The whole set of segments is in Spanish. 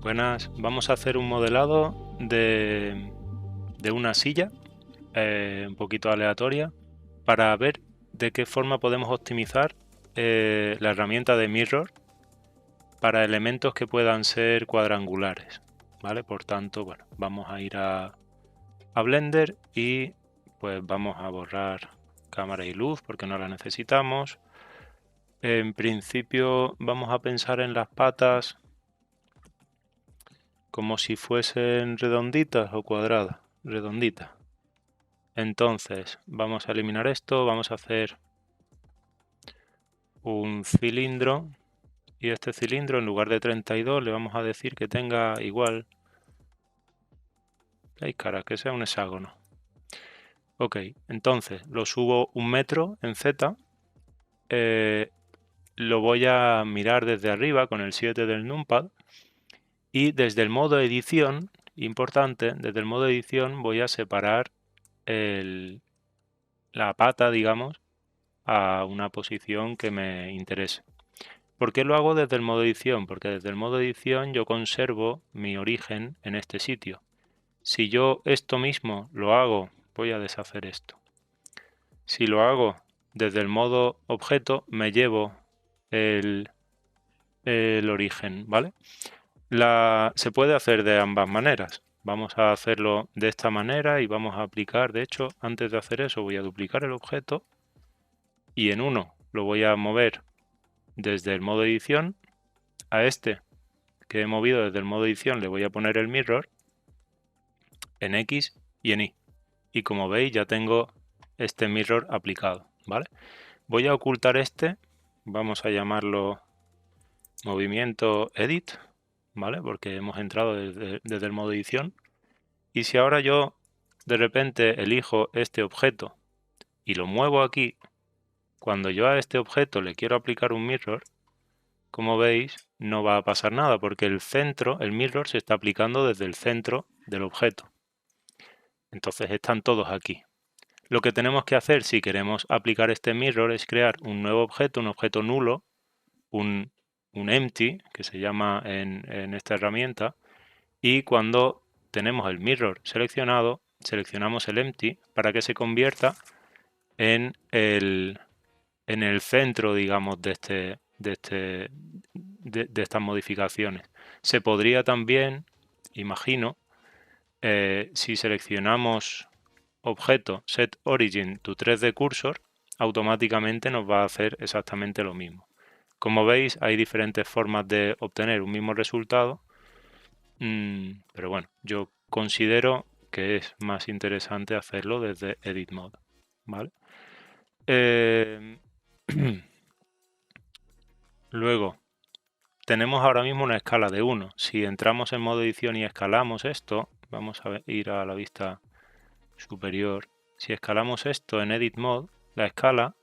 Buenas, vamos a hacer un modelado de una silla un poquito aleatoria para ver de qué forma podemos optimizar la herramienta de Mirror para elementos que puedan ser cuadrangulares, ¿vale? Por tanto, bueno, vamos a ir a Blender y pues vamos a borrar cámara y luz porque no la necesitamos. En principio vamos a pensar en las patas como si fuesen redonditas o cuadradas, redonditas. Entonces vamos a eliminar esto, vamos a hacer un cilindro y este cilindro en lugar de 32 le vamos a decir que tenga igual, ay cara, que sea un hexágono. Ok, entonces lo subo 1 metro en Z, lo voy a mirar desde arriba con el 7 del numpad y desde el modo edición, importante, desde el modo edición voy a separar la pata, digamos, a una posición que me interese. ¿Por qué lo hago desde el modo edición? Porque desde el modo edición yo conservo mi origen en este sitio. Si yo esto mismo lo hago, voy a deshacer esto. Si lo hago desde el modo objeto, me llevo el origen, ¿vale? Se puede hacer de ambas maneras. Vamos a hacerlo de esta manera y vamos a aplicar, de hecho, antes de hacer eso voy a duplicar el objeto y en uno lo voy a mover desde el modo edición. A este que he movido desde el modo edición le voy a poner el mirror en X y en Y. Y como veis ya tengo este mirror aplicado, ¿vale? Voy a ocultar este, vamos a llamarlo movimiento edit, ¿vale? Porque hemos entrado desde el modo edición. Y si ahora yo de repente elijo este objeto y lo muevo aquí, cuando yo a este objeto le quiero aplicar un mirror, como veis, no va a pasar nada porque el centro, el mirror, se está aplicando desde el centro del objeto. Entonces están todos aquí. Lo que tenemos que hacer si queremos aplicar este mirror es crear un nuevo objeto, un objeto nulo, un empty, que se llama en esta herramienta, y cuando tenemos el mirror seleccionado, seleccionamos el empty para que se convierta en el centro, digamos, de estas modificaciones. Se podría también, imagino, si seleccionamos objeto set origin to 3D cursor, automáticamente nos va a hacer exactamente lo mismo. Como veis, hay diferentes formas de obtener un mismo resultado, pero bueno, yo considero que es más interesante hacerlo desde Edit Mode, ¿vale? Luego, tenemos ahora mismo una escala de 1. Si entramos en modo edición y escalamos esto, vamos a ir a la vista superior. Si escalamos esto en Edit Mode, la escala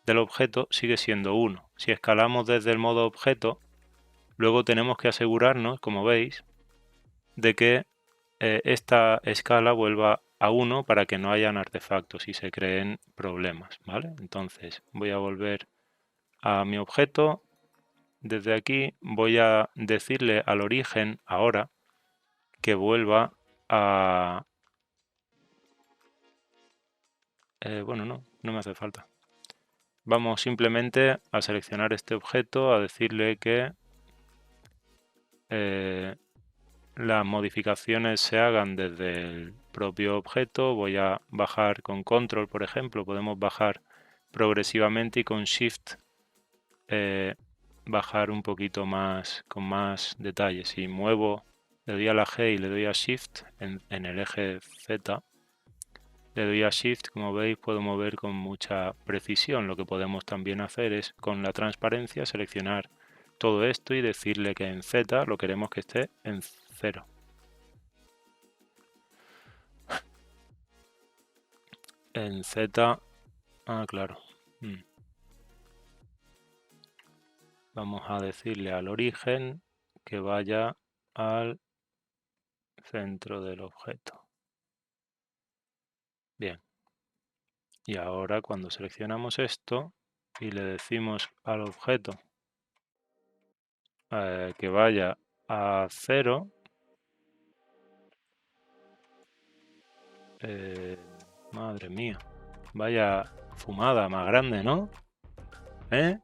del objeto sigue siendo 1. Si escalamos desde el modo objeto, luego tenemos que asegurarnos, como veis, de que esta escala vuelva a 1 para que no hayan artefactos y se creen problemas, ¿vale? Entonces voy a volver a mi objeto. Desde aquí voy a decirle al origen ahora que vuelva a... bueno, no me hace falta. Vamos simplemente a seleccionar este objeto, a decirle que las modificaciones se hagan desde el propio objeto. Voy a bajar con control, por ejemplo, podemos bajar progresivamente y con shift bajar un poquito más, con más detalle. Si muevo, le doy a la G y le doy a shift en el eje Z, le doy a shift, como veis puedo mover con mucha precisión. Lo que podemos también hacer es con la transparencia seleccionar todo esto y decirle que en Z lo queremos que esté en 0. En Z, claro. Vamos a decirle al origen que vaya al centro del objeto. Bien. Y ahora cuando seleccionamos esto y le decimos al objeto que vaya a 0. Madre mía. Vaya fumada más grande, ¿no? ¿Eh?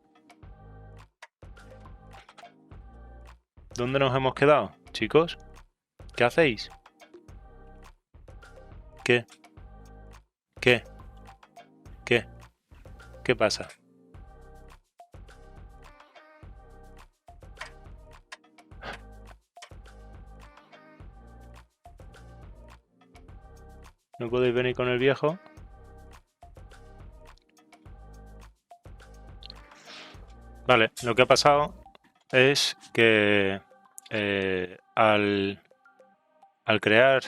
¿Dónde nos hemos quedado, chicos? ¿Qué hacéis? ¿Qué? ¿Qué? ¿Qué? ¿Qué pasa? ¿No podéis venir con el viejo? Vale, lo que ha pasado es que al crear,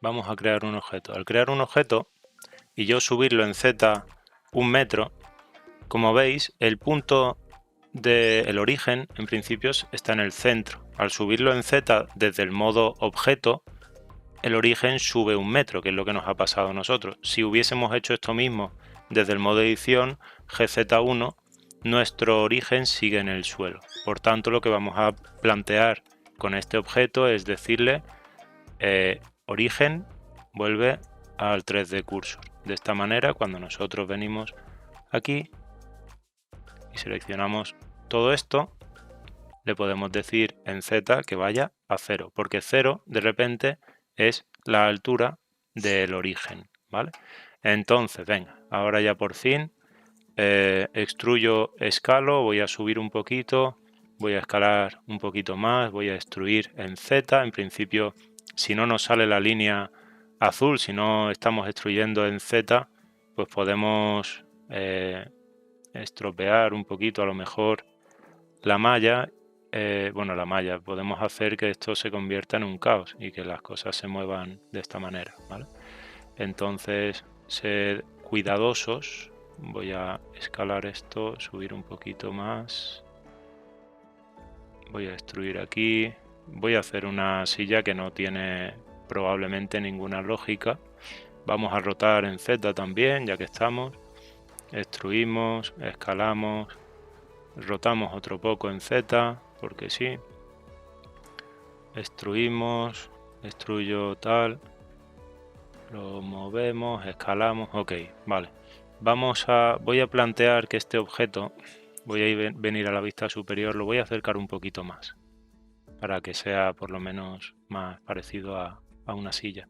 vamos a crear un objeto. Al crear un objeto y yo subirlo en Z 1 metro, como veis, el punto del origen en principio está en el centro. Al subirlo en Z desde el modo objeto, el origen sube 1 metro, que es lo que nos ha pasado a nosotros. Si hubiésemos hecho esto mismo desde el modo edición, GZ1, nuestro origen sigue en el suelo. Por tanto, lo que vamos a plantear con este objeto es decirle origen vuelve al 3D cursor. De esta manera, cuando nosotros venimos aquí y seleccionamos todo esto, le podemos decir en Z que vaya a 0, porque 0 de repente es la altura del origen, ¿vale? Entonces, venga, ahora ya por fin extruyo, escalo, voy a subir un poquito, voy a escalar un poquito más, voy a extruir en Z. En principio, si no nos sale la línea azul, si no estamos extruyendo en Z, pues podemos estropear un poquito a lo mejor la malla. Bueno, la malla, podemos hacer que esto se convierta en un caos y que las cosas se muevan de esta manera, ¿vale? Entonces, sed cuidadosos. Voy a escalar esto, subir un poquito más. Voy a extruir aquí. Voy a hacer una silla que no tiene probablemente ninguna lógica. Vamos a rotar en Z también, ya que estamos. Extruimos, escalamos, rotamos otro poco en Z, porque sí. Extruimos, extruyo tal. Lo movemos, escalamos, ok, vale. Voy a plantear que este objeto, voy a venir a la vista superior, lo voy a acercar un poquito más, para que sea por lo menos más parecido a una silla.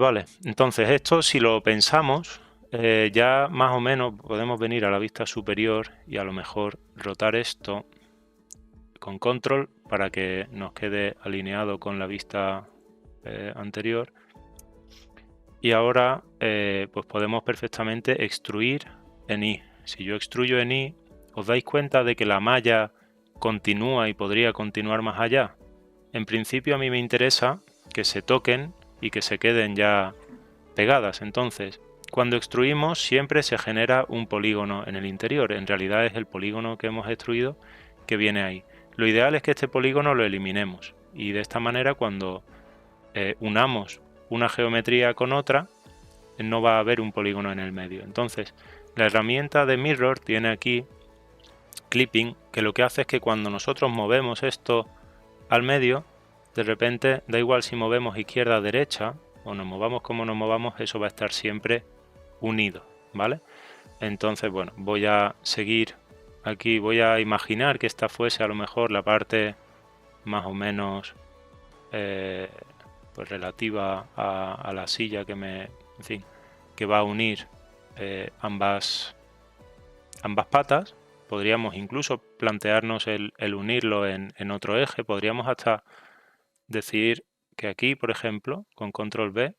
Vale, entonces esto si lo pensamos, ya más o menos podemos venir a la vista superior y a lo mejor rotar esto con control para que nos quede alineado con la vista anterior. Y ahora pues podemos perfectamente extruir en Y. Si yo extruyo en Y, ¿os dais cuenta de que la malla continúa y podría continuar más allá? En principio a mí me interesa que se toquen y que se queden ya pegadas. Entonces, cuando extruimos siempre se genera un polígono en el interior. En realidad es el polígono que hemos extruido que viene ahí. Lo ideal es que este polígono lo eliminemos. Y de esta manera cuando unamos una geometría con otra, no va a haber un polígono en el medio. Entonces, la herramienta de Mirror tiene aquí Clipping, que lo que hace es que cuando nosotros movemos esto al medio, de repente, da igual si movemos izquierda a derecha, o nos movamos como nos movamos, eso va a estar siempre unido, ¿vale? Entonces, bueno, voy a seguir aquí, voy a imaginar que esta fuese a lo mejor la parte más o menos pues relativa a la silla que en fin, que va a unir ambas patas. Podríamos incluso plantearnos el unirlo en otro eje. Podríamos hasta decir que aquí, por ejemplo, con control B,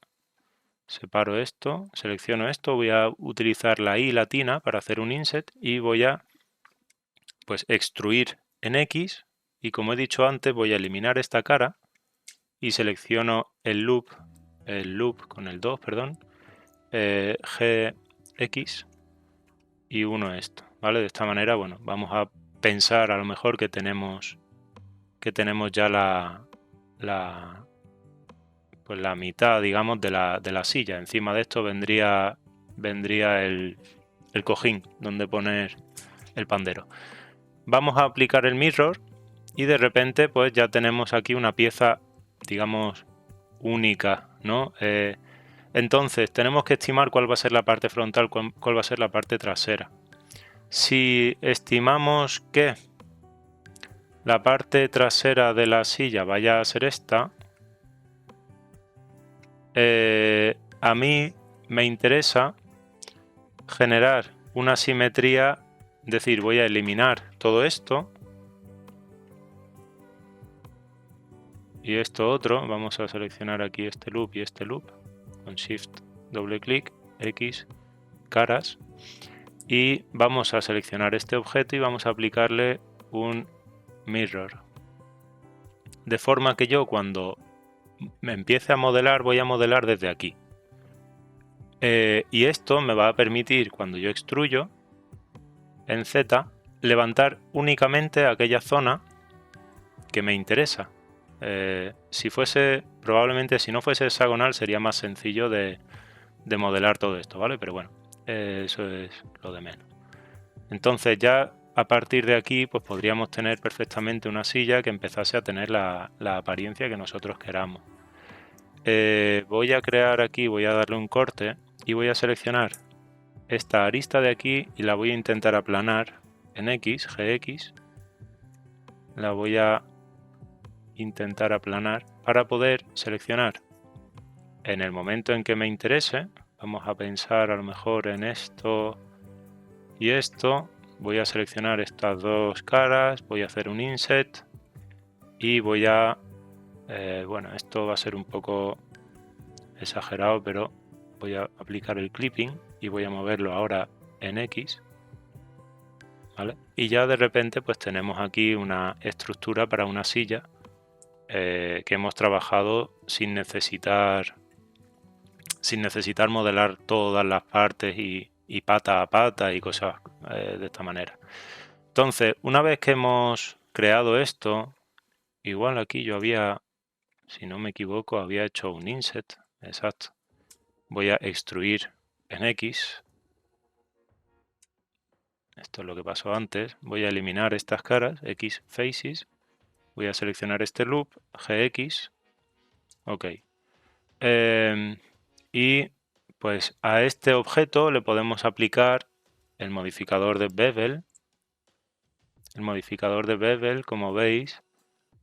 separo esto, selecciono esto, voy a utilizar la I latina para hacer un inset y voy a pues extruir en X, y como he dicho antes voy a eliminar esta cara y selecciono el loop con el 2, perdón, GX y uno esto, ¿vale? De esta manera, bueno, vamos a pensar a lo mejor que tenemos ya pues la mitad, digamos, de la silla. Encima de esto vendría el cojín donde poner el pandero. Vamos a aplicar el mirror y de repente pues ya tenemos aquí una pieza, digamos, única, ¿no? Entonces tenemos que estimar cuál va a ser la parte frontal, cuál va a ser la parte trasera. Si estimamos que la parte trasera de la silla vaya a ser esta, a mí me interesa generar una simetría, es decir, voy a eliminar todo esto y esto otro. Vamos a seleccionar aquí este loop y este loop con Shift, doble clic, X, caras, y vamos a seleccionar este objeto y vamos a aplicarle un mirror, de forma que yo cuando me empiece a modelar voy a modelar desde aquí. Y esto me va a permitir, cuando yo extruyo en Z, levantar únicamente aquella zona que me interesa. Probablemente si no fuese hexagonal sería más sencillo de modelar todo esto, ¿vale? Pero bueno, eso es lo de menos. Entonces ya a partir de aquí pues podríamos tener perfectamente una silla que empezase a tener la apariencia que nosotros queramos. Voy a crear aquí, voy a darle un corte y voy a seleccionar esta arista de aquí y la voy a intentar aplanar en X, GX. La voy a intentar aplanar para poder seleccionar en el momento en que me interese. Vamos a pensar a lo mejor en esto y esto. Voy a seleccionar estas dos caras, voy a hacer un inset y voy a... bueno, esto va a ser un poco exagerado, pero voy a aplicar el clipping y voy a moverlo ahora en X, ¿vale? Y ya de repente pues tenemos aquí una estructura para una silla que hemos trabajado sin necesitar modelar todas las partes y pata a pata y cosas de esta manera. Entonces, una vez que hemos creado esto, igual aquí yo había, si no me equivoco, había hecho un inset, exacto. Voy a extruir en X. Esto es lo que pasó antes. Voy a eliminar estas caras, X faces. Voy a seleccionar este loop, GX. Ok. Y pues a este objeto le podemos aplicar el modificador de bevel. El modificador de bevel, como veis,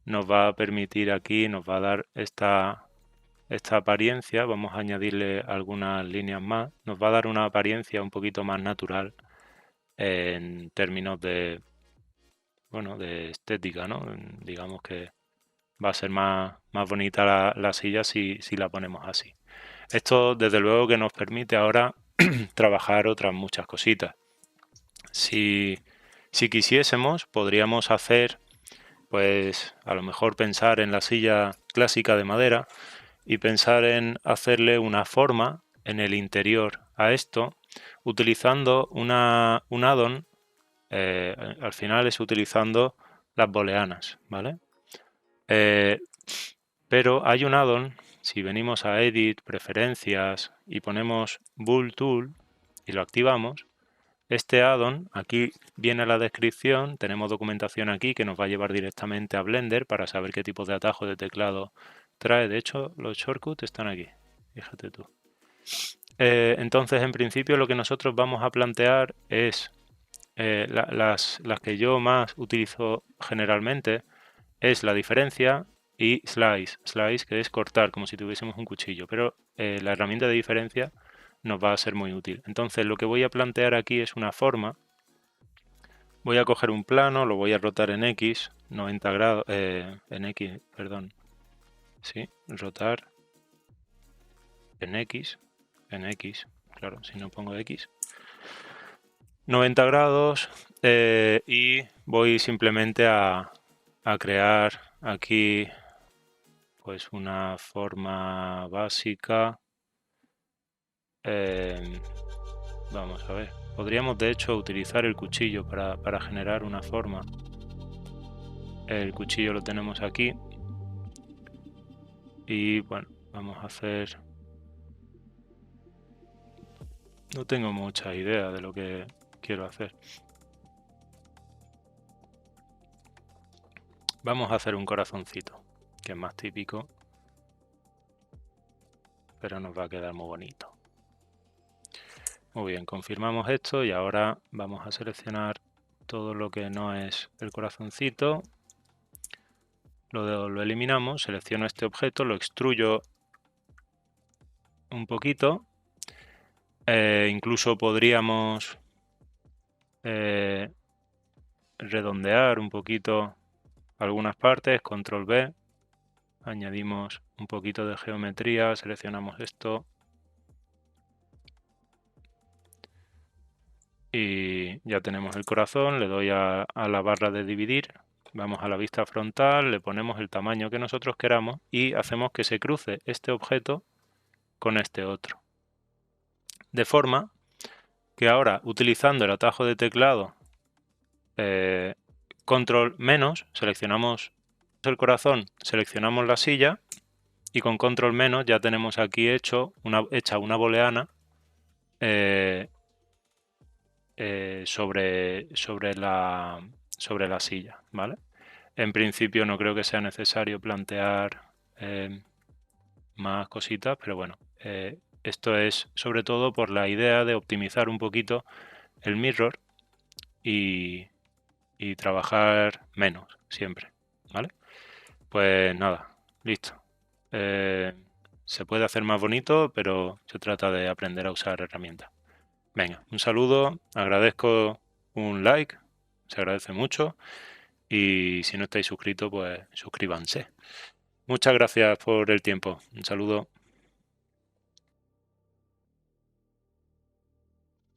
nos va a permitir aquí, nos va a dar esta apariencia. Vamos a añadirle algunas líneas más. Nos va a dar una apariencia un poquito más natural en términos de, bueno, de estética, ¿no? Digamos que va a ser más bonita la silla si la ponemos así. Esto desde luego que nos permite ahora trabajar otras muchas cositas. Si quisiésemos, podríamos hacer, pues a lo mejor pensar en la silla clásica de madera y pensar en hacerle una forma en el interior a esto utilizando un add-on, al final es utilizando las booleanas, ¿vale? Pero hay un add-on, si venimos a Edit, Preferencias y ponemos Bool Tool y lo activamos, este add-on, aquí viene la descripción, tenemos documentación aquí que nos va a llevar directamente a Blender para saber qué tipo de atajo de teclado trae. De hecho, los shortcuts están aquí, fíjate tú. Entonces, en principio, lo que nosotros vamos a plantear es las que yo más utilizo generalmente es la diferencia y slice, que es cortar como si tuviésemos un cuchillo, pero la herramienta de diferencia nos va a ser muy útil. Entonces lo que voy a plantear aquí es una forma. Voy a coger un plano, lo voy a rotar en X, 90 grados, en X, perdón. Sí, rotar en X, claro, si no pongo X. 90 grados y voy simplemente a crear aquí pues una forma básica. Vamos a ver. Podríamos de hecho utilizar el cuchillo para generar una forma. El cuchillo lo tenemos aquí. Y bueno, vamos a hacer... No tengo mucha idea de lo que quiero hacer. Vamos a hacer un corazoncito, que es más típico, pero nos va a quedar muy bonito. Muy bien, confirmamos esto y ahora vamos a seleccionar todo lo que no es el corazoncito. Lo eliminamos, selecciono este objeto, lo extruyo un poquito. Incluso podríamos redondear un poquito algunas partes, control V, añadimos un poquito de geometría, seleccionamos esto y ya tenemos el corazón. Le doy a la barra de dividir, vamos a la vista frontal, le ponemos el tamaño que nosotros queramos y hacemos que se cruce este objeto con este otro. De forma que ahora, utilizando el atajo de teclado control menos, seleccionamos el corazón, seleccionamos la silla y con control menos ya tenemos aquí hecha una booleana sobre la silla, ¿vale? En principio no creo que sea necesario plantear más cositas, pero bueno, esto es sobre todo por la idea de optimizar un poquito el mirror y trabajar menos siempre, ¿vale? Pues nada, listo. Se puede hacer más bonito, pero se trata de aprender a usar herramientas. Venga, un saludo, agradezco un like, se agradece mucho y si no estáis suscritos, pues suscríbanse. Muchas gracias por el tiempo. Un saludo.